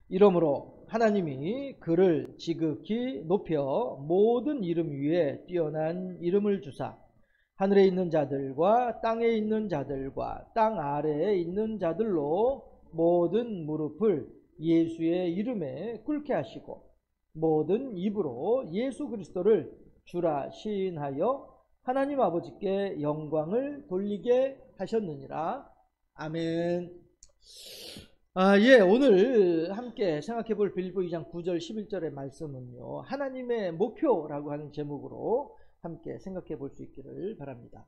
이러므로 하나님이 그를 지극히 높여 모든 이름 위에 뛰어난 이름을 주사 하늘에 있는 자들과 땅에 있는 자들과 땅 아래에 있는 자들로 모든 무릎을 예수의 이름에 꿇게 하시고 모든 입으로 예수 그리스도를 주라 시인하여 하나님 아버지께 영광을 돌리게 하셨느니라. 아멘. 오늘 함께 생각해 볼 빌립보 2장 9절 11절의 말씀은요, 하나님의 목표라고 하는 제목으로 함께 생각해 볼 수 있기를 바랍니다.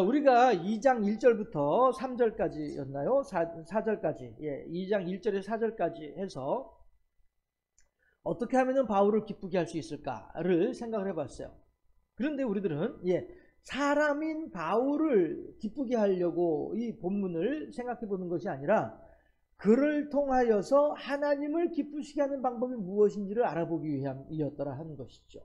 우리가 2장 1절부터 3절까지였나요? 4절까지. 2장 1절에서 4절까지 해서 어떻게 하면 바울을 기쁘게 할 수 있을까를 생각을 해봤어요. 그런데 우리들은 사람인 바울을 기쁘게 하려고 이 본문을 생각해 보는 것이 아니라 그를 통하여서 하나님을 기쁘시게 하는 방법이 무엇인지를 알아보기 위함이었더라 하는 것이죠.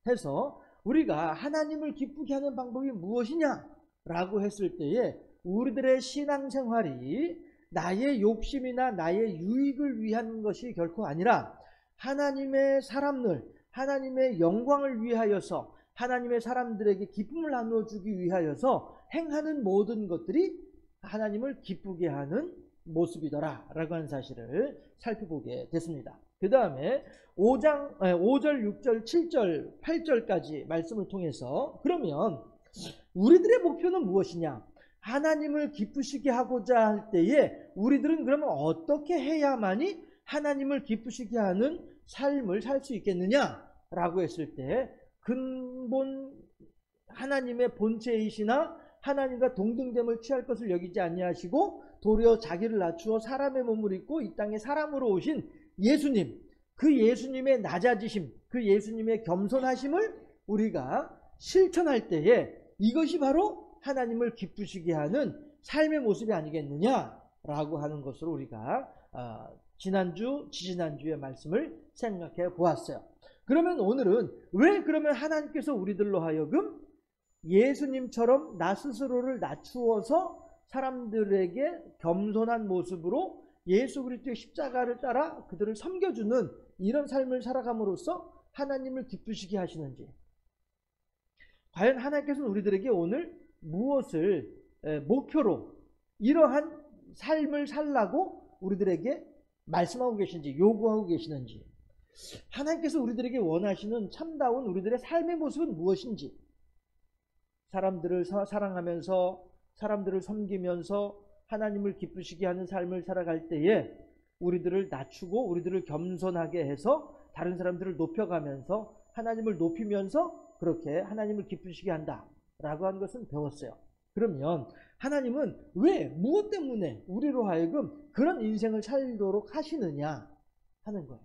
해서 우리가 하나님을 기쁘게 하는 방법이 무엇이냐라고 했을 때에 우리들의 신앙생활이 나의 욕심이나 나의 유익을 위한 것이 결코 아니라 하나님의 사람들, 하나님의 영광을 위하여서 하나님의 사람들에게 기쁨을 나누어주기 위하여서 행하는 모든 것들이 하나님을 기쁘게 하는 모습이더라 라고 하는 사실을 살펴보게 됐습니다. 그 다음에 5절, 6절, 7절, 8절까지 말씀을 통해서 그러면 우리들의 목표는 무엇이냐? 하나님을 기쁘시게 하고자 할 때에 우리들은 그러면 어떻게 해야만이 하나님을 기쁘시게 하는 삶을 살 수 있겠느냐라고 했을 때 근본 하나님의 본체이시나 하나님과 동등됨을 취할 것을 여기지 아니하시고 도리어 자기를 낮추어 사람의 몸을 입고 이 땅에 사람으로 오신 예수님, 그 예수님의 낮아지심, 그 예수님의 겸손하심을 우리가 실천할 때에 이것이 바로 하나님을 기쁘시게 하는 삶의 모습이 아니겠느냐라고 하는 것으로 우리가 지난주, 지지난주의 말씀을 생각해 보았어요. 그러면 오늘은 왜 그러면 하나님께서 우리들로 하여금 예수님처럼 나 스스로를 낮추어서 사람들에게 겸손한 모습으로 예수 그리스도의 십자가를 따라 그들을 섬겨주는 이런 삶을 살아감으로써 하나님을 기쁘시게 하시는지, 과연 하나님께서는 우리들에게 오늘 무엇을 목표로 이러한 삶을 살라고 우리들에게 말씀하고 계신지, 요구하고 계시는지, 하나님께서 우리들에게 원하시는 참다운 우리들의 삶의 모습은 무엇인지, 사람들을 사랑하면서 사람들을 섬기면서 하나님을 기쁘시게 하는 삶을 살아갈 때에 우리들을 낮추고 우리들을 겸손하게 해서 다른 사람들을 높여가면서 하나님을 높이면서 그렇게 하나님을 기쁘시게 한다라고 하는 것은 배웠어요. 그러면 하나님은 왜, 무엇 때문에 우리로 하여금 그런 인생을 살도록 하시느냐 하는 거예요.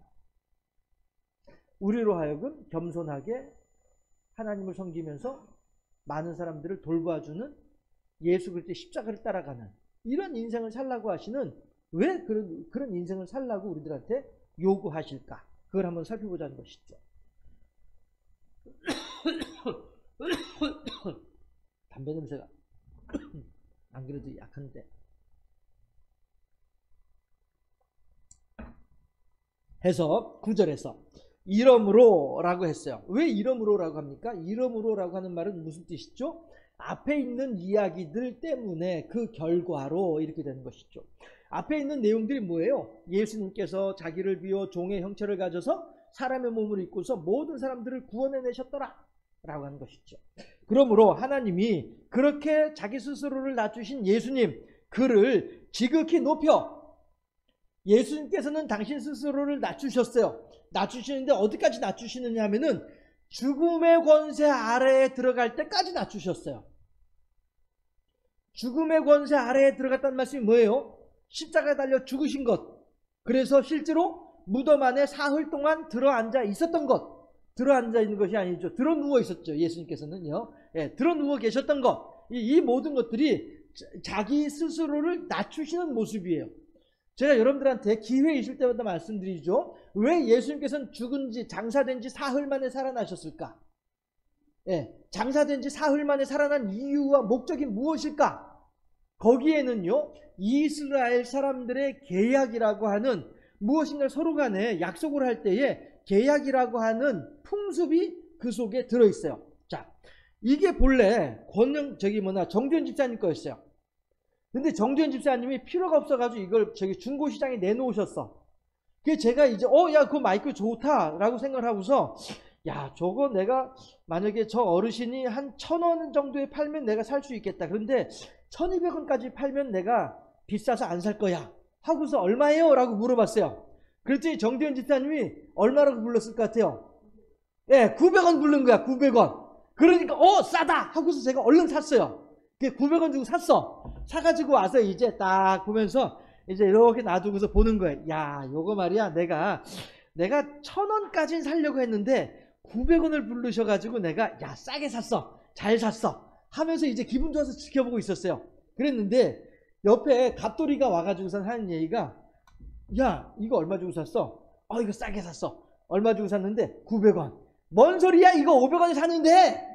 우리로 하여금 겸손하게 하나님을 섬기면서 많은 사람들을 돌봐주는 예수 그리스도의 십자가를 따라가는 이런 인생을 살라고 하시는, 왜 그런 인생을 살라고 우리들한테 요구하실까? 그걸 한번 살펴보자는 것이죠. 담배 냄새가 안 그래도 약한데. 해서 9절에서 이러므로 라고 했어요. 왜 이러므로 라고 합니까? 이러므로 라고 하는 말은 무슨 뜻이죠? 앞에 있는 이야기들 때문에 그 결과로 이렇게 되는 것이죠. 앞에 있는 내용들이 뭐예요? 예수님께서 자기를 비워 종의 형체를 가져서 사람의 몸을 입고서 모든 사람들을 구원해내셨더라 라고 하는 것이죠. 그러므로 하나님이 그렇게 자기 스스로를 낮추신 예수님, 그를 지극히 높여, 예수님께서는 당신 스스로를 낮추셨어요. 낮추시는데 어디까지 낮추시느냐 하면은 죽음의 권세 아래에 들어갈 때까지 낮추셨어요. 죽음의 권세 아래에 들어갔다는 말씀이 뭐예요? 십자가에 달려 죽으신 것. 그래서 실제로 무덤 안에 사흘 동안 들어앉아 있었던 것. 들어앉아 있는 것이 아니죠. 들어 누워 있었죠. 예수님께서는요. 들어 누워 계셨던 것. 이 모든 것들이 자기 스스로를 낮추시는 모습이에요. 제가 여러분들한테 기회 있을 때마다 말씀드리죠. 왜 예수님께서는 죽은 지, 장사된 지 사흘 만에 살아나셨을까? 장사된 지 사흘 만에 살아난 이유와 목적이 무엇일까? 거기에는요, 이스라엘 사람들의 계약이라고 하는 무엇인가 서로 간에 약속을 할 때에 계약이라고 하는 풍습이 그 속에 들어있어요. 자, 이게 본래 정두현 집사님 거였어요. 근데 정두현 집사님이 필요가 없어가지고 이걸 중고시장에 내놓으셨어. 그래서 제가 이제 야 그 마이크 좋다라고 생각을 하고서 야 저거 내가 만약에 저 어르신이 한 1,000원 정도에 팔면 내가 살 수 있겠다. 그런데 1,200원까지 팔면 내가 비싸서 안 살 거야 하고서 얼마예요? 라고 물어봤어요. 그랬더니 정두현 집사님이 얼마라고 불렀을 것 같아요? 예, 900원 부른 거야. 900원. 그러니까 싸다 하고서 제가 얼른 샀어요. 900원 주고 샀어. 사가지고 와서 이제 딱 보면서 이제 이렇게 놔두고서 보는 거예요. 야, 요거 말이야. 내가 1,000원까지는 살려고 했는데 900원을 부르셔가지고 내가 야 싸게 샀어. 잘 샀어. 하면서 이제 기분 좋아서 지켜보고 있었어요. 그랬는데 옆에 갑돌이가 와가지고선 하는 얘기가 야 이거 얼마 주고 샀어? 이거 싸게 샀어. 얼마 주고 샀는데 900원. 뭔 소리야 이거 500원에 샀는데.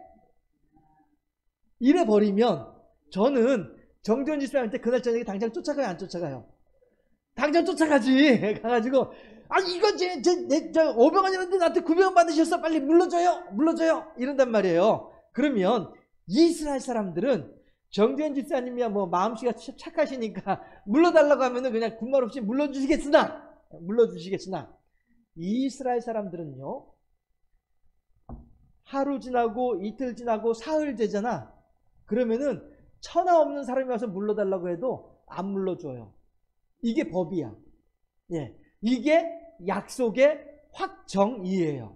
이래 버리면 저는 정두현 집사님한테 그날 저녁에 당장 쫓아가요 안 쫓아가요? 당장 쫓아가지. 가가지고 이거 저 500원이었는데 나한테 900원 받으셨어. 빨리 물러줘요 이런단 말이에요. 그러면 이스라엘 사람들은 정두현 집사님이야 뭐 마음씨가 착하시니까 물러달라고 하면은 그냥 군말 없이 물러주시겠으나 이스라엘 사람들은요 하루 지나고 이틀 지나고 사흘 되잖아. 그러면은 천하 없는 사람이 와서 물러달라고 해도 안 물러줘요. 이게 법이야. 예, 이게 약속의 확정이에요.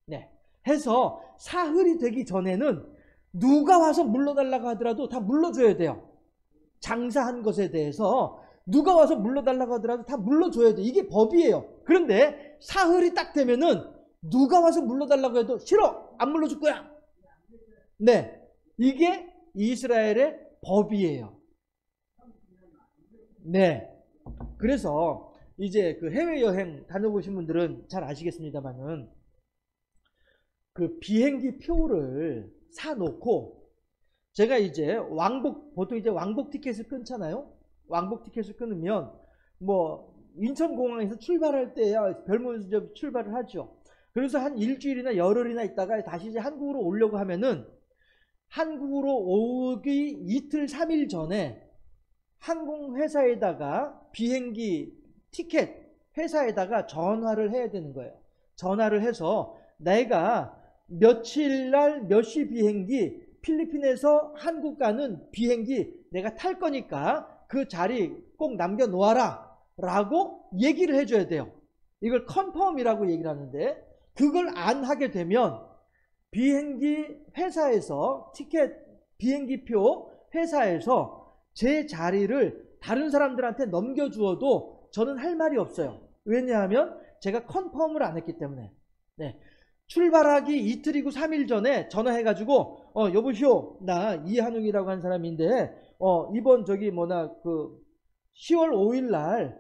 네, 해서 사흘이 되기 전에는 누가 와서 물러달라고 하더라도 다 물러줘야 돼요. 장사한 것에 대해서 누가 와서 물러달라고 하더라도 다 물러줘야 돼요. 이게 법이에요. 그런데 사흘이 딱 되면은 누가 와서 물러달라고 해도 싫어. 안 물러줄 거야. 네, 이게 이스라엘의 법이에요. 네, 그래서 이제 그 해외여행 다녀보신 분들은 잘 아시겠습니다만은 그 비행기 표를 사놓고 제가 이제 보통 이제 왕복 티켓을 끊잖아요. 왕복 티켓을 끊으면 뭐 인천공항에서 출발할 때야 별문에서 출발을 하죠. 그래서 한 일주일이나 열흘이나 있다가 다시 이제 한국으로 오려고 하면은 한국으로 오기 이틀 3일 전에 항공회사에다가 비행기 티켓 회사에다가 전화를 해야 되는 거예요. 전화를 해서 내가 며칠날 몇 시 비행기 필리핀에서 한국 가는 비행기 내가 탈 거니까 그 자리 꼭 남겨놓아라 라고 얘기를 해줘야 돼요. 이걸 컨펌이라고 얘기를 하는데 그걸 안 하게 되면 비행기 회사에서 비행기표 회사에서 제 자리를 다른 사람들한테 넘겨주어도 저는 할 말이 없어요. 왜냐하면 제가 컨펌을 안 했기 때문에. 네. 출발하기 이틀이고 3일 전에 전화해가지고 여보시오 나 이한웅이라고 한 사람인데 이번 10월 5일 날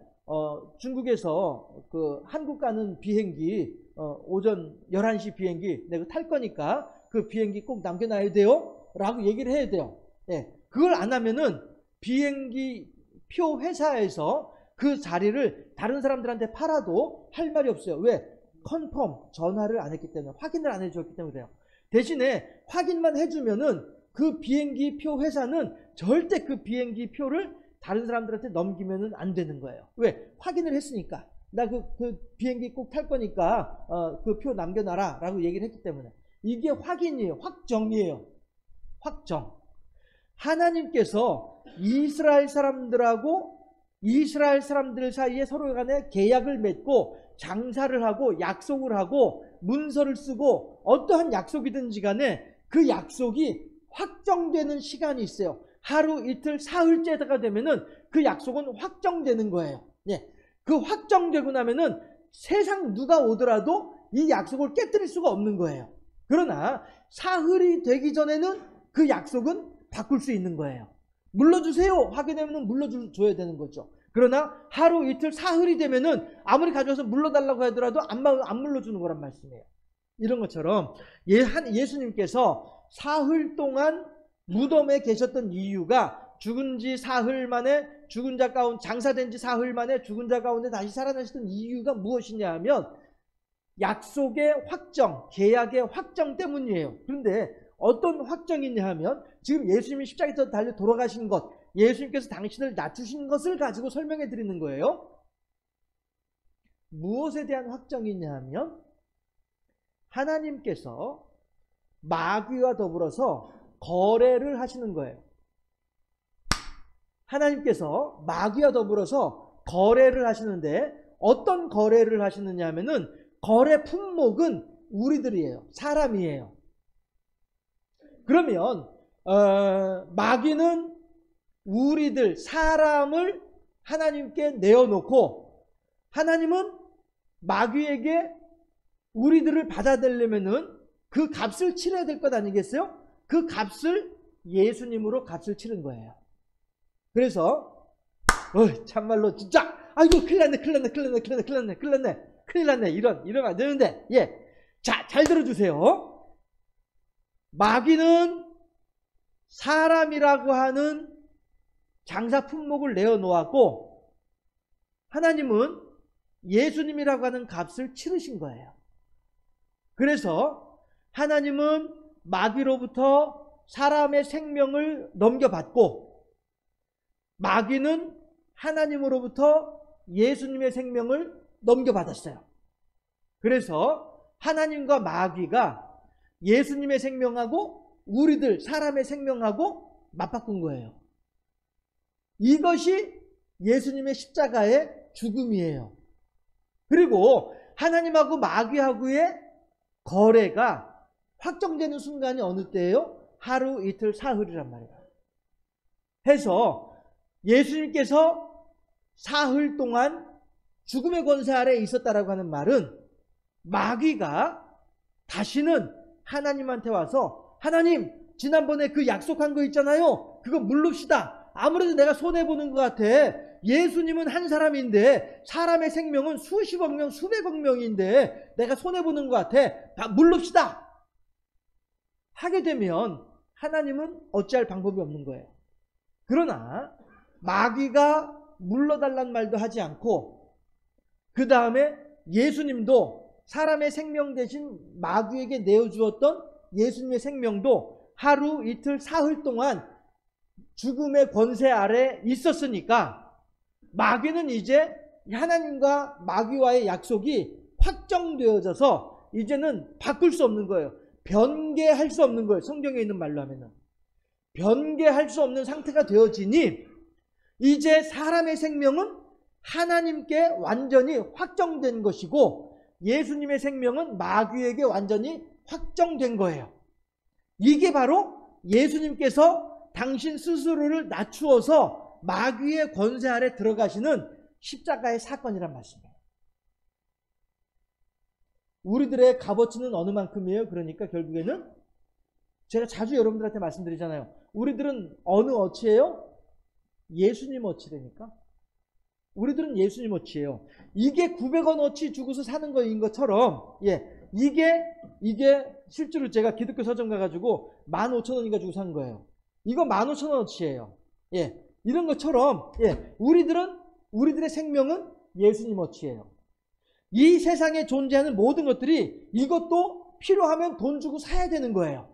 중국에서 그 한국 가는 비행기 오전 11시 비행기 내가 탈 거니까 그 비행기 꼭 남겨놔야 돼요 라고 얘기를 해야 돼요. 네. 그걸 안 하면은 비행기 표 회사에서 그 자리를 다른 사람들한테 팔아도 할 말이 없어요. 왜? 컨펌 전화를 안 했기 때문에, 확인을 안 해줬기 때문에 그래요. 대신에 확인만 해주면은 그 비행기 표 회사는 절대 그 비행기 표를 다른 사람들한테 넘기면은 안 되는 거예요. 왜? 확인을 했으니까. 나 그 비행기 꼭 탈 거니까 그 표 남겨놔라 라고 얘기를 했기 때문에. 이게 확인이에요. 확정이에요. 확정. 하나님께서 이스라엘 사람들하고 이스라엘 사람들 사이에 서로 간에 계약을 맺고 장사를 하고 약속을 하고 문서를 쓰고 어떠한 약속이든지 간에 그 약속이 확정되는 시간이 있어요. 하루 이틀 사흘째가 되면은 그 약속은 확정되는 거예요. 예. 그 확정되고 나면은 세상 누가 오더라도 이 약속을 깨뜨릴 수가 없는 거예요. 그러나 사흘이 되기 전에는 그 약속은 바꿀 수 있는 거예요. 물러주세요 하게 되면 물러줘야 되는 거죠. 그러나 하루 이틀 사흘이 되면은 아무리 가져와서 물러달라고 하더라도 안 물러주는 거란 말씀이에요. 이런 것처럼 예수님께서 사흘 동안 무덤에 계셨던 이유가 죽은 지 사흘 만에 죽은 자 가운데 장사된 지 사흘 만에 죽은 자 가운데 다시 살아나시던 이유가 무엇이냐 하면 약속의 확정, 계약의 확정 때문이에요. 그런데 어떤 확정이냐 하면 지금 예수님이 십자가에서 달려 돌아가신 것, 예수님께서 당신을 낮추신 것을 가지고 설명해 드리는 거예요. 무엇에 대한 확정이냐 하면 하나님께서 마귀와 더불어서 거래를 하시는 거예요. 하나님께서 마귀와 더불어서 거래를 하시는데 어떤 거래를 하시느냐 하면은 거래 품목은 우리들이에요. 사람이에요. 그러면 마귀는 우리들 사람을 하나님께 내어놓고 하나님은 마귀에게 우리들을 받아들이려면은 그 값을 치러야 될 것 아니겠어요? 그 값을 예수님으로 값을 치른 거예요. 그래서 참말로 진짜 아이고 큰일 났네 이러면 안 되는데 자, 잘 들어주세요. 마귀는 사람이라고 하는 장사 품목을 내어놓았고 하나님은 예수님이라고 하는 값을 치르신 거예요. 그래서 하나님은 마귀로부터 사람의 생명을 넘겨받고 마귀는 하나님으로부터 예수님의 생명을 넘겨받았어요. 그래서 하나님과 마귀가 예수님의 생명하고 우리들 사람의 생명하고 맞바꾼 거예요. 이것이 예수님의 십자가의 죽음이에요. 그리고 하나님하고 마귀하고의 거래가 확정되는 순간이 어느 때예요? 하루, 이틀, 사흘이란 말이에요. 해서 예수님께서 사흘 동안 죽음의 권세 아래에 있었다라고 하는 말은 마귀가 다시는 하나님한테 와서 하나님 지난번에 그 약속한 거 있잖아요. 그거 물릅시다. 아무래도 내가 손해보는 것 같아. 예수님은 한 사람인데 사람의 생명은 수십억 명 수백억 명인데 내가 손해보는 것 같아. 물릅시다. 하게 되면 하나님은 어찌할 방법이 없는 거예요. 그러나 마귀가 물러달란 말도 하지 않고 그 다음에 예수님도 사람의 생명 대신 마귀에게 내어주었던 예수님의 생명도 하루, 이틀, 사흘 동안 죽음의 권세 아래 있었으니까 마귀는 이제 하나님과 마귀와의 약속이 확정되어져서 이제는 바꿀 수 없는 거예요. 변개할 수 없는 거예요. 성경에 있는 말로 하면은. 변개할 수 없는 상태가 되어지니 이제 사람의 생명은 하나님께 완전히 확정된 것이고 예수님의 생명은 마귀에게 완전히 확정된 거예요. 이게 바로 예수님께서 당신 스스로를 낮추어서 마귀의 권세 아래 들어가시는 십자가의 사건이란 말씀이에요. 우리들의 값어치는 어느 만큼이에요? 그러니까 결국에는 제가 자주 여러분들한테 말씀드리잖아요. 우리들은 어느 어치예요? 예수님 어치라니까. 우리들은 예수님 어치예요. 이게 900원 어치 주고서 사는 거인 것처럼 이게 실제로 제가 기독교 서점 가가지고 15,000원인가 주고 산 거예요. 이거 15,000원어치예요. 이런 것처럼 우리들의 생명은 예수님 어치예요. 이 세상에 존재하는 모든 것들이 이것도 필요하면 돈 주고 사야 되는 거예요.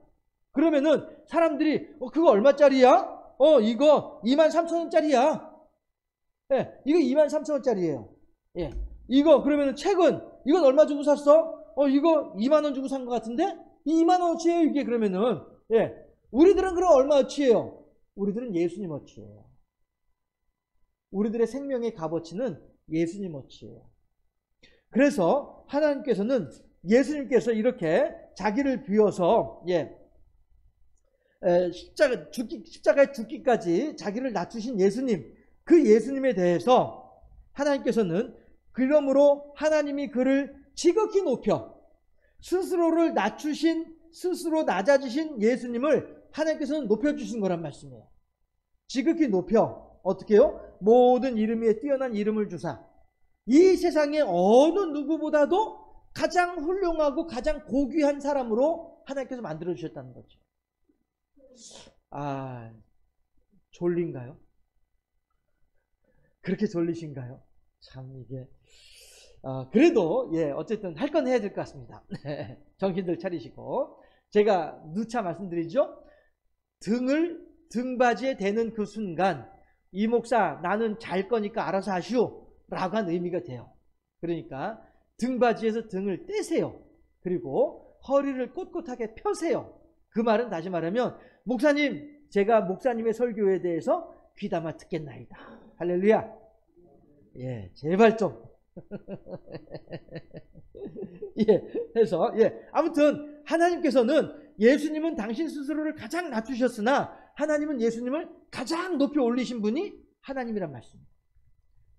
그러면은 사람들이 그거 얼마짜리야? 이거 23,000원짜리야. 이거 23,000원짜리예요. 이거 그러면은 책은 이건 얼마 주고 샀어? 이거 2만원 주고 산 것 같은데? 2만원어치예요 이게. 그러면은 우리들은 그럼 얼마어치예요? 우리들은 예수님 어치예요. 우리들의 생명의 값어치는 예수님 어치예요. 그래서 하나님께서는 예수님께서 이렇게 자기를 비워서 십자가에 죽기까지 자기를 낮추신 예수님, 그 예수님에 대해서 하나님께서는 그러므로 하나님이 그를 지극히 높여 스스로를 낮추신, 스스로 낮아지신 예수님을 하나님께서는 높여주신 거란 말씀이에요. 지극히 높여 어떻게 해요? 모든 이름 위에 뛰어난 이름을 주사 이 세상에 어느 누구보다도 가장 훌륭하고 가장 고귀한 사람으로 하나님께서 만들어주셨다는 거죠. 졸린가요? 그렇게 졸리신가요? 참 이게 그래도 어쨌든 할 건 해야 될 것 같습니다. 정신들 차리시고 제가 누차 말씀드리죠. 등바지에 대는 그 순간 이 목사 나는 잘 거니까 알아서 하시오 라고 한 의미가 돼요. 그러니까 등바지에서 등을 떼세요. 그리고 허리를 꼿꼿하게 펴세요. 그 말은 다시 말하면 목사님 제가 목사님의 설교에 대해서 귀담아 듣겠나이다. 할렐루야. 제발 좀 해서 아무튼 하나님께서는 예수님은 당신 스스로를 가장 낮추셨으나 하나님은 예수님을 가장 높이 올리신 분이 하나님이란 말씀입니다.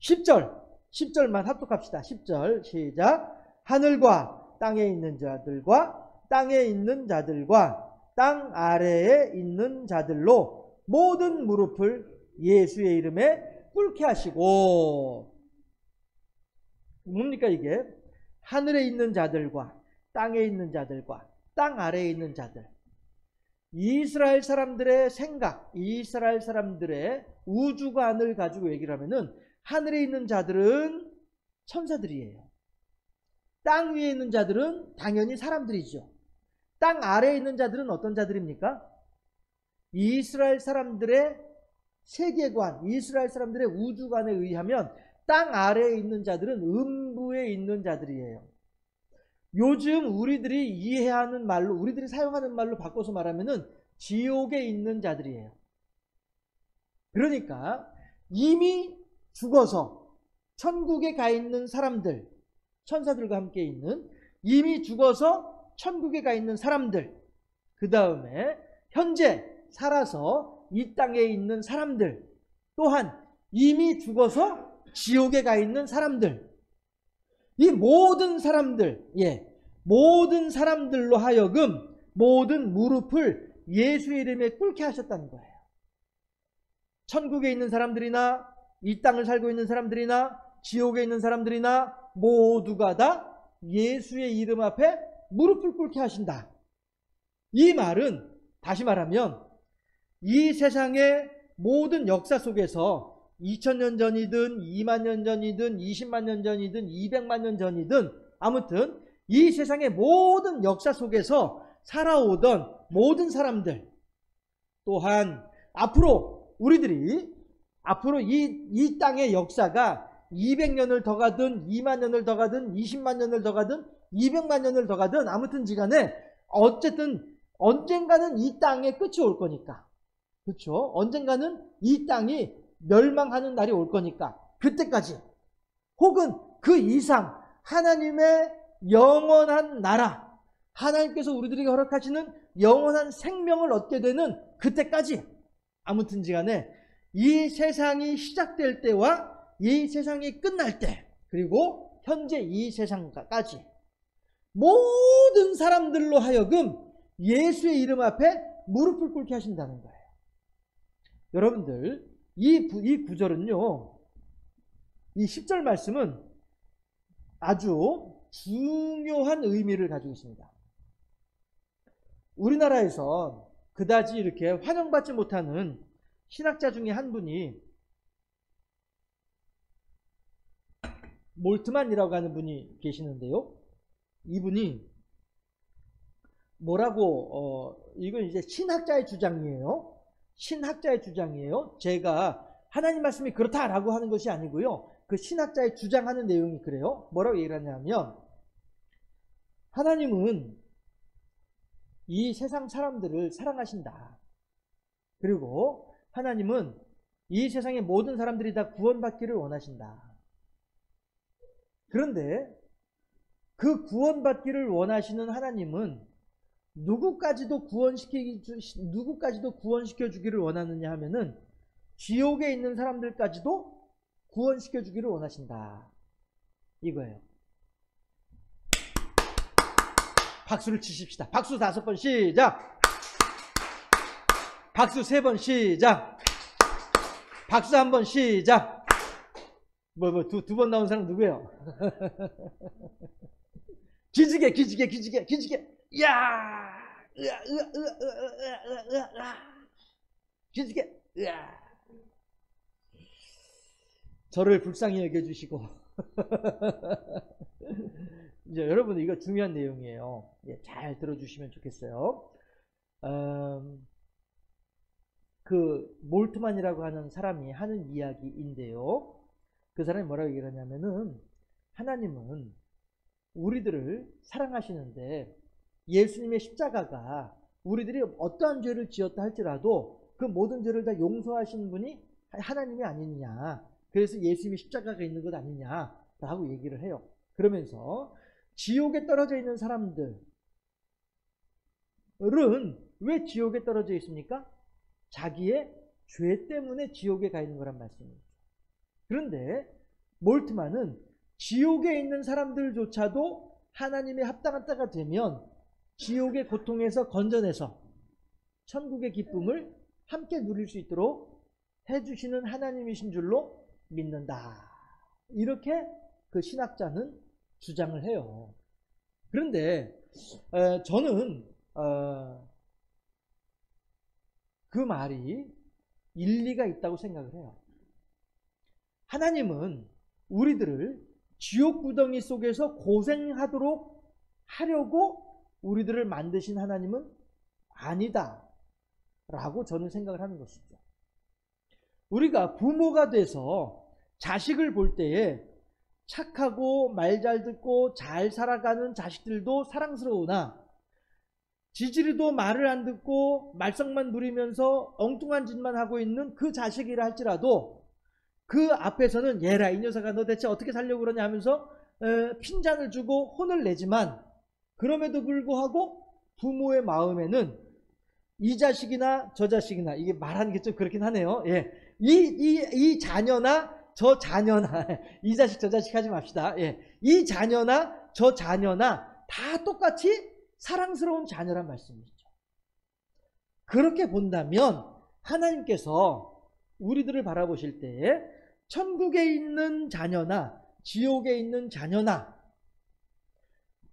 10절만 합독합시다. 10절 시작. 하늘과 땅에 있는 자들과 땅에 있는 자들과 땅 아래에 있는 자들로 모든 무릎을 예수의 이름에 꿇게 하시고. 뭡니까 이게? 하늘에 있는 자들과 땅에 있는 자들과 땅 아래에 있는 자들. 이스라엘 사람들의 생각, 이스라엘 사람들의 우주관을 가지고 얘기를 하면은 하늘에 있는 자들은 천사들이에요. 땅 위에 있는 자들은 당연히 사람들이죠. 땅 아래에 있는 자들은 어떤 자들입니까? 이스라엘 사람들의 세계관, 이스라엘 사람들의 우주관에 의하면 땅 아래에 있는 자들은 음부에 있는 자들이에요. 요즘 우리들이 이해하는 말로, 우리들이 사용하는 말로 바꿔서 말하면은 지옥에 있는 자들이에요. 그러니까 이미 죽어서 천국에 가 있는 사람들, 천사들과 함께 있는 이미 죽어서 천국에 가 있는 사람들, 그 다음에 현재 살아서 이 땅에 있는 사람들, 또한 이미 죽어서 지옥에 가 있는 사람들, 이 모든 사람들, 모든 사람들로 하여금 모든 무릎을 예수 이름에 꿇게 하셨다는 거예요. 천국에 있는 사람들이나 이 땅을 살고 있는 사람들이나 지옥에 있는 사람들이나 모두가 다 예수의 이름 앞에 무릎을 꿇게 하신다. 이 말은 다시 말하면 이 세상의 모든 역사 속에서 2000년 전이든 2만 년 전이든 20만 년 전이든 200만 년 전이든 아무튼 이 세상의 모든 역사 속에서 살아오던 모든 사람들, 또한 앞으로 우리들이 앞으로 이 땅의 역사가 200년을 더 가든 2만 년을 더 가든 20만 년을 더 가든 200만 년을 더 가든 아무튼 지간에 어쨌든 언젠가는 이 땅에 끝이 올 거니까, 그렇죠? 언젠가는 이 땅이 멸망하는 날이 올 거니까 그때까지 혹은 그 이상 하나님의 영원한 나라, 하나님께서 우리들에게 허락하시는 영원한 생명을 얻게 되는 그때까지 아무튼 지간에 이 세상이 시작될 때와 이 세상이 끝날 때, 그리고 현재 이 세상까지 모든 사람들로 하여금 예수의 이름 앞에 무릎을 꿇게 하신다는 거예요. 여러분들 이 구절은요, 이 10절 말씀은 아주 중요한 의미를 가지고 있습니다. 우리나라에서 그다지 이렇게 환영받지 못하는 신학자 중에 한 분이 몰트만이라고 하는 분이 계시는데요. 이분이 뭐라고 이건 이제 신학자의 주장이에요. 신학자의 주장이에요. 제가 하나님 말씀이 그렇다라고 하는 것이 아니고요. 그 신학자의 주장하는 내용이 그래요. 뭐라고 얘기를 하냐면 하나님은 이 세상 사람들을 사랑하신다. 그리고 하나님은 이 세상의 모든 사람들이 다 구원받기를 원하신다. 그런데 그 구원받기를 원하시는 하나님은 누구까지도 구원시켜 주기를 원하느냐 하면은 지옥에 있는 사람들까지도 구원시켜 주기를 원하신다. 이거예요. 박수를 치십시다. 박수 5번 시작. 박수 3번 시작. 박수 1번 시작. 두 번 나온 사람 누구예요? 기지개. 이야! 기지개! 이야! 저를 불쌍히 여겨주시고. 이제 여러분 이거 중요한 내용이에요. 예, 잘 들어주시면 좋겠어요. 그 몰트만이라고 하는 사람이 하는 이야기인데요. 그 사람이 뭐라고 얘기를 하냐면은 하나님은 우리들을 사랑하시는데 예수님의 십자가가 우리들이 어떠한 죄를 지었다 할지라도 그 모든 죄를 다 용서하시는 분이 하나님이 아니냐. 그래서 예수님의 십자가가 있는 것 아니냐라고 얘기를 해요. 그러면서 지옥에 떨어져 있는 사람들은 왜 지옥에 떨어져 있습니까? 자기의 죄 때문에 지옥에 가 있는 거란 말씀이죠. 그런데 몰트만은 지옥에 있는 사람들조차도 하나님의 합당한 때가 되면 지옥의 고통에서 건져내서 천국의 기쁨을 함께 누릴 수 있도록 해주시는 하나님이신 줄로 믿는다. 이렇게 그 신학자는 주장을 해요. 그런데 저는 그 말이 일리가 있다고 생각을 해요. 하나님은 우리들을 지옥구덩이 속에서 고생하도록 하려고 우리들을 만드신 하나님은 아니다 라고 저는 생각을 하는 것이죠. 우리가 부모가 돼서 자식을 볼 때에 착하고 말 잘 듣고 잘 살아가는 자식들도 사랑스러우나 지지리도 말을 안 듣고 말썽만 부리면서 엉뚱한 짓만 하고 있는 그 자식이라 할지라도 그 앞에서는 얘라 이 녀석아 너 대체 어떻게 살려고 그러냐 하면서 핀잔을 주고 혼을 내지만 그럼에도 불구하고 부모의 마음에는 이 자식이나 저 자식이나 이게 말하는 게 좀 그렇긴 하네요. 예. 이 자녀나 저 자녀나 이 자식 저 자식 하지 맙시다. 예. 이 자녀나 저 자녀나 다 똑같이 사랑스러운 자녀란 말씀이죠. 그렇게 본다면 하나님께서 우리들을 바라보실 때에 천국에 있는 자녀나 지옥에 있는 자녀나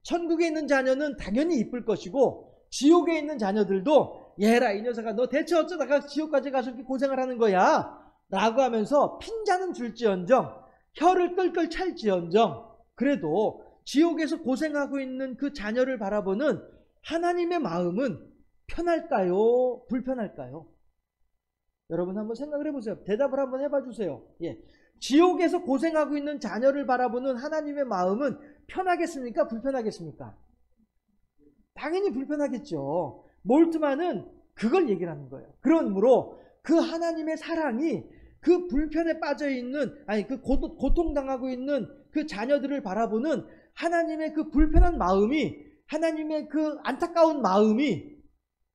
천국에 있는 자녀는 당연히 이쁠 것이고 지옥에 있는 자녀들도 얘라 이 녀석아 너 대체 어쩌다가 지옥까지 가서 이렇게 고생을 하는 거야 라고 하면서 핀잔은 줄지언정 혀를 끌끌 찰지언정 그래도 지옥에서 고생하고 있는 그 자녀를 바라보는 하나님의 마음은 편할까요? 불편할까요? 여러분 한번 생각을 해보세요. 대답을 한번 해봐 주세요. 예. 지옥에서 고생하고 있는 자녀를 바라보는 하나님의 마음은 편하겠습니까? 불편하겠습니까? 당연히 불편하겠죠. 몰트만은 그걸 얘기를 하는 거예요. 그러므로 그 하나님의 사랑이 그 불편에 빠져 있는 그 고통당하고 있는 그 자녀들을 바라보는 하나님의 그 불편한 마음이 하나님의 그 안타까운 마음이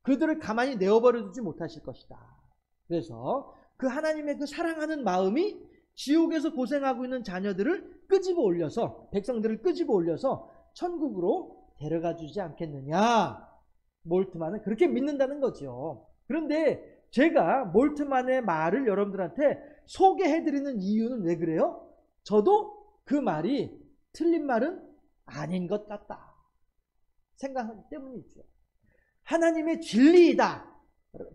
그들을 가만히 내어버려 두지 못하실 것이다. 그래서 그 하나님의 그 사랑하는 마음이 지옥에서 고생하고 있는 자녀들을 끄집어 올려서 백성들을 끄집어 올려서 천국으로 데려가 주지 않겠느냐. 몰트만은 그렇게 믿는다는 거죠. 그런데 제가 몰트만의 말을 여러분들한테 소개해드리는 이유는 왜 그래요? 저도 그 말이 틀린 말은 아닌 것 같다 생각하기 때문이죠. 하나님의 진리이다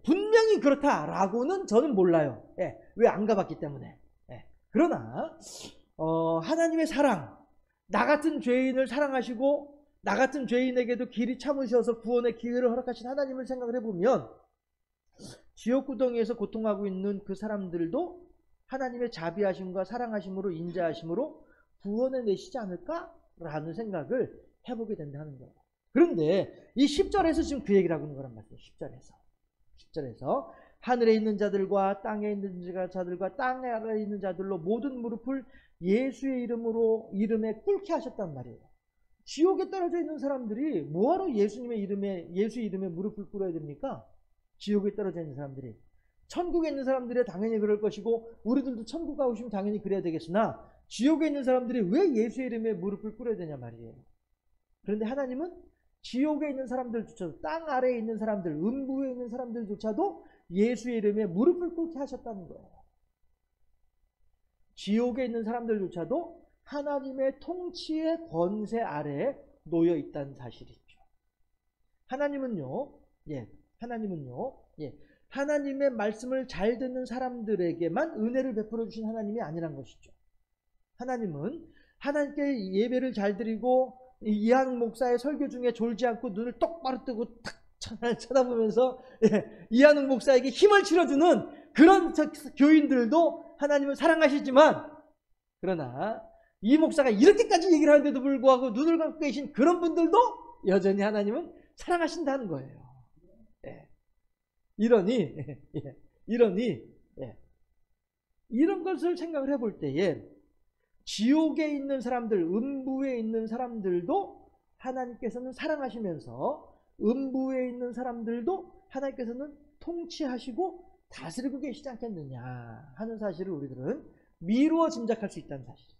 분명히 그렇다라고는 저는 몰라요. 예, 왜 안 가봤기 때문에. 예, 그러나 하나님의 사랑 나 같은 죄인을 사랑하시고 나 같은 죄인에게도 길이 참으셔서 구원의 기회를 허락하신 하나님을 생각을 해보면 지옥구덩이에서 고통하고 있는 그 사람들도 하나님의 자비하심과 사랑하심으로 인자하심으로 구원해 내시지 않을까라는 생각을 해보게 된다는 거예요. 그런데 이 10절에서 지금 그 얘기를 하고 있는 거란 말이에요. 10절에서 하늘에 있는 자들과 땅에 있는 자들과 땅 아래에 있는 자들로 모든 무릎을 예수의 이름에 꿇게 하셨단 말이에요. 지옥에 떨어져 있는 사람들이 뭐하러 예수 이름에 무릎을 꿇어야 됩니까? 지옥에 떨어져 있는 사람들이. 천국에 있는 사람들이 당연히 그럴 것이고 우리들도 천국 가고 싶으면 당연히 그래야 되겠으나 지옥에 있는 사람들이 왜 예수의 이름에 무릎을 꿇어야 되냐 말이에요. 그런데 하나님은 지옥에 있는 사람들조차도 땅 아래에 있는 사람들, 음부에 있는 사람들조차도 예수의 이름에 무릎을 꿇게 하셨다는 거예요. 지옥에 있는 사람들조차도 하나님의 통치의 권세 아래에 놓여 있다는 사실이죠. 하나님은요, 하나님의 말씀을 잘 듣는 사람들에게만 은혜를 베풀어 주신 하나님이 아니란 것이죠. 하나님은 하나님께 예배를 잘 드리고 이한욱 목사의 설교 중에 졸지 않고 눈을 똑바로 뜨고 탁 쳐다보면서 이한욱 목사에게 힘을 실어주는 그런 교인들도 하나님은 사랑하시지만, 그러나 이 목사가 이렇게까지 얘기를 하는데도 불구하고 눈을 감고 계신 그런 분들도 여전히 하나님은 사랑하신다는 거예요. 이러니 이런 것을 생각을 해볼 때에 지옥에 있는 사람들, 음부에 있는 사람들도 하나님께서는 사랑하시면서 음부에 있는 사람들도 하나님께서는 통치하시고 다스리고 계시지 않겠느냐 하는 사실을 우리들은 미루어 짐작할 수 있다는 사실이죠.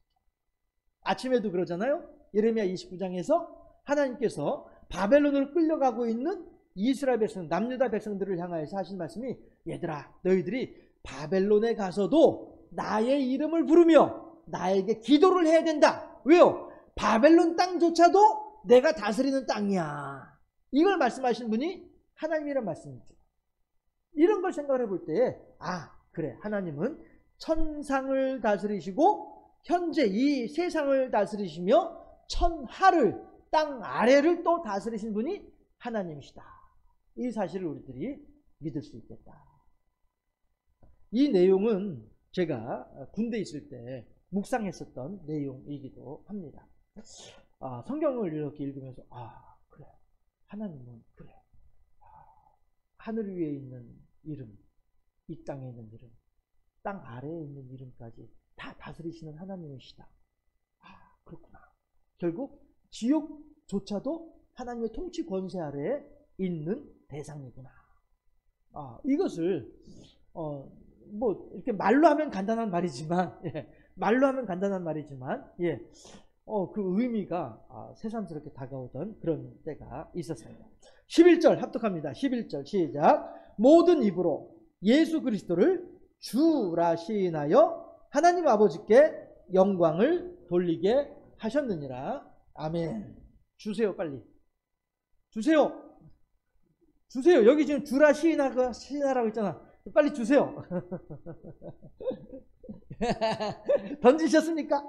아침에도 그러잖아요. 예레미야 29장에서 하나님께서 바벨론으로 끌려가고 있는 이스라엘 백성, 남유다 백성들을 향하여서 하신 말씀이, 얘들아 너희들이 바벨론에 가서도 나의 이름을 부르며 나에게 기도를 해야 된다. 왜요? 바벨론 땅조차도 내가 다스리는 땅이야. 이걸 말씀하신 분이 하나님이란 말씀이죠. 이런 걸 생각을 해볼 때, 그래, 하나님은 천상을 다스리시고 현재 이 세상을 다스리시며 천하를, 땅 아래를 또 다스리신 분이 하나님이시다. 이 사실을 우리들이 믿을 수 있겠다. 이 내용은 제가 군대에 있을 때 묵상했었던 내용이기도 합니다. 성경을 이렇게 읽으면서 그래, 하나님은 그래, 하늘 위에 있는 이름, 이 땅에 있는 이름, 땅 아래에 있는 이름까지 다 다스리시는 하나님이시다. 그렇구나. 결국 지옥조차도 하나님의 통치 권세 아래에 있는 대상이구나. 이것을 이렇게 말로 하면 간단한 말이지만, 그 의미가 새삼스럽게 다가오던 그런 때가 있었습니다. 11절 합독합니다. 11절 시작. 모든 입으로 예수 그리스도를 주라 시인하여 하나님 아버지께 영광을 돌리게 하셨느니라. 아멘. 주세요, 빨리. 주세요. 여기 지금 주라 시인하라고 했잖아. 빨리 주세요. 던지셨습니까?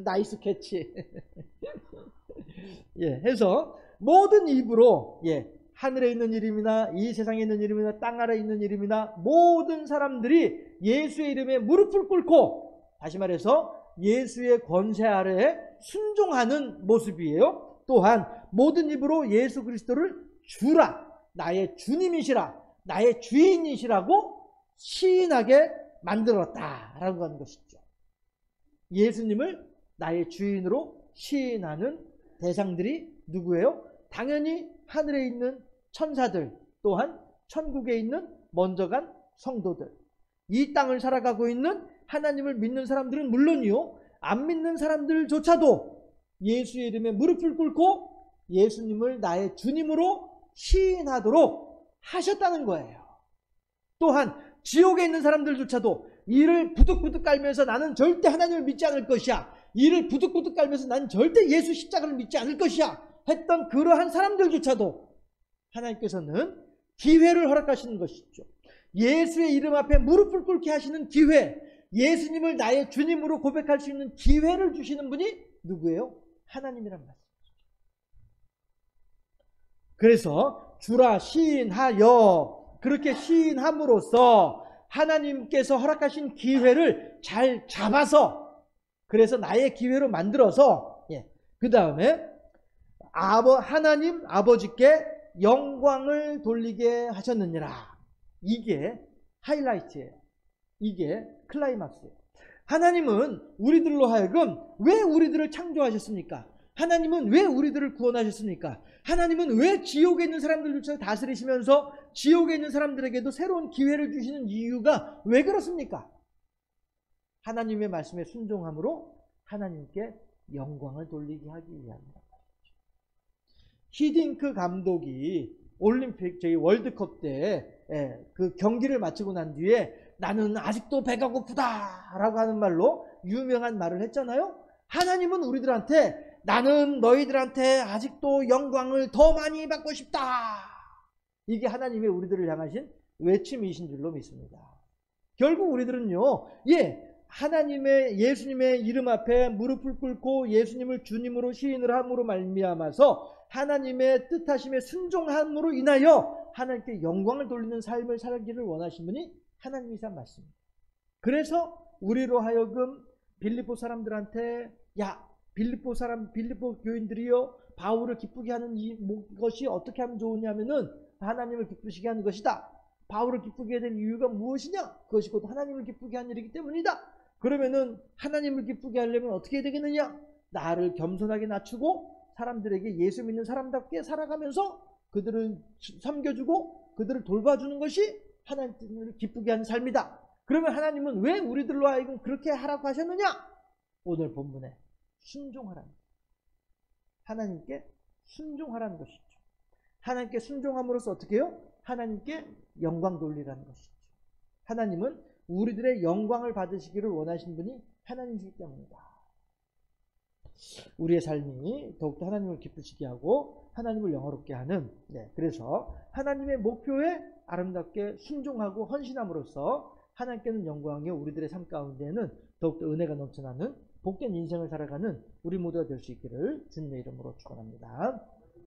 나이스 캐치. 해서 모든 입으로, 하늘에 있는 이름이나 이 세상에 있는 이름이나 땅 아래에 있는 이름이나 모든 사람들이 예수의 이름에 무릎을 꿇고, 다시 말해서 예수의 권세 아래에 순종하는 모습이에요. 또한 모든 입으로 예수 그리스도를 주라, 나의 주님이시라, 나의 주인이시라고 시인하게 만들었다라고 하는 것이죠. 예수님을 나의 주인으로 시인하는 대상들이 누구예요? 당연히 하늘에 있는 천사들, 또한 천국에 있는 먼저 간 성도들, 이 땅을 살아가고 있는 하나님을 믿는 사람들은 물론이요, 안 믿는 사람들조차도 예수의 이름에 무릎을 꿇고 예수님을 나의 주님으로 시인하도록 하셨다는 거예요. 또한 지옥에 있는 사람들조차도 이를 부득부득 깔면서 나는 절대 하나님을 믿지 않을 것이야, 이를 부득부득 깔면서 나는 절대 예수 십자가를 믿지 않을 것이야 했던 그러한 사람들조차도 하나님께서는 기회를 허락하시는 것이죠. 예수의 이름 앞에 무릎을 꿇게 하시는 기회, 예수님을 나의 주님으로 고백할 수 있는 기회를 주시는 분이 누구예요? 하나님이란 말씀이죠. 그래서 주라 시인하여, 그렇게 시인함으로써 하나님께서 허락하신 기회를 잘 잡아서, 그래서 나의 기회로 만들어서, 그 다음에 하나님 아버지께 영광을 돌리게 하셨느니라. 이게 하이라이트예요. 이게 클라이막스예요. 하나님은 우리들로 하여금 왜 우리들을 창조하셨습니까? 하나님은 왜 우리들을 구원하셨습니까? 하나님은 왜 지옥에 있는 사람들조차 다스리시면서 지옥에 있는 사람들에게도 새로운 기회를 주시는 이유가 왜 그렇습니까? 하나님의 말씀에 순종함으로 하나님께 영광을 돌리게 하기 위함이다. 히딩크 감독이 올림픽, 월드컵 때 그 경기를 마치고 난 뒤에 나는 아직도 배가 고프다 라고 하는 말로 유명한 말을 했잖아요. 하나님은 우리들한테 나는 너희들한테 아직도 영광을 더 많이 받고 싶다, 이게 하나님의 우리들을 향하신 외침이신 줄로 믿습니다. 결국 우리들은요, 하나님의 예수님의 이름 앞에 무릎을 꿇고 예수님을 주님으로 시인을 함으로 말미암아서 하나님의 뜻하심에 순종함으로 인하여 하나님께 영광을 돌리는 삶을 살기를 원하신 분이 하나님이사 맞습니다. 그래서 우리로 하여금 빌립보 사람들한테 빌립보 교인들이요 바울을 기쁘게 하는 것이 어떻게 하면 좋으냐면은 하나님을 기쁘시게 하는 것이다. 바울을 기쁘게 될 이유가 무엇이냐? 그것이 곧 하나님을 기쁘게 하는 일이기 때문이다. 그러면은 하나님을 기쁘게 하려면 어떻게 해야 되겠느냐? 나를 겸손하게 낮추고 사람들에게 예수 믿는 사람답게 살아가면서 그들을 섬겨주고 그들을 돌봐주는 것이 하나님을 기쁘게 하는 삶이다. 그러면 하나님은 왜 우리들로 하여금 그렇게 하라고 하셨느냐? 오늘 본문에 순종하라는, 하나님께 순종하라는 것이죠. 하나님께 순종함으로써 어떻게 해요? 하나님께 영광 돌리라는 것이죠. 하나님은 우리들의 영광을 받으시기를 원하신 분이 하나님이시기 때문이다. 우리의 삶이 더욱더 하나님을 기쁘시게 하고 하나님을 영화롭게 하는, 그래서 하나님의 목표에 아름답게 순종하고 헌신함으로써 하나님께는 영광이요 우리들의 삶 가운데는 더욱더 은혜가 넘쳐나는 복된 인생을 살아가는 우리 모두가 될 수 있기를 주님의 이름으로 축원합니다.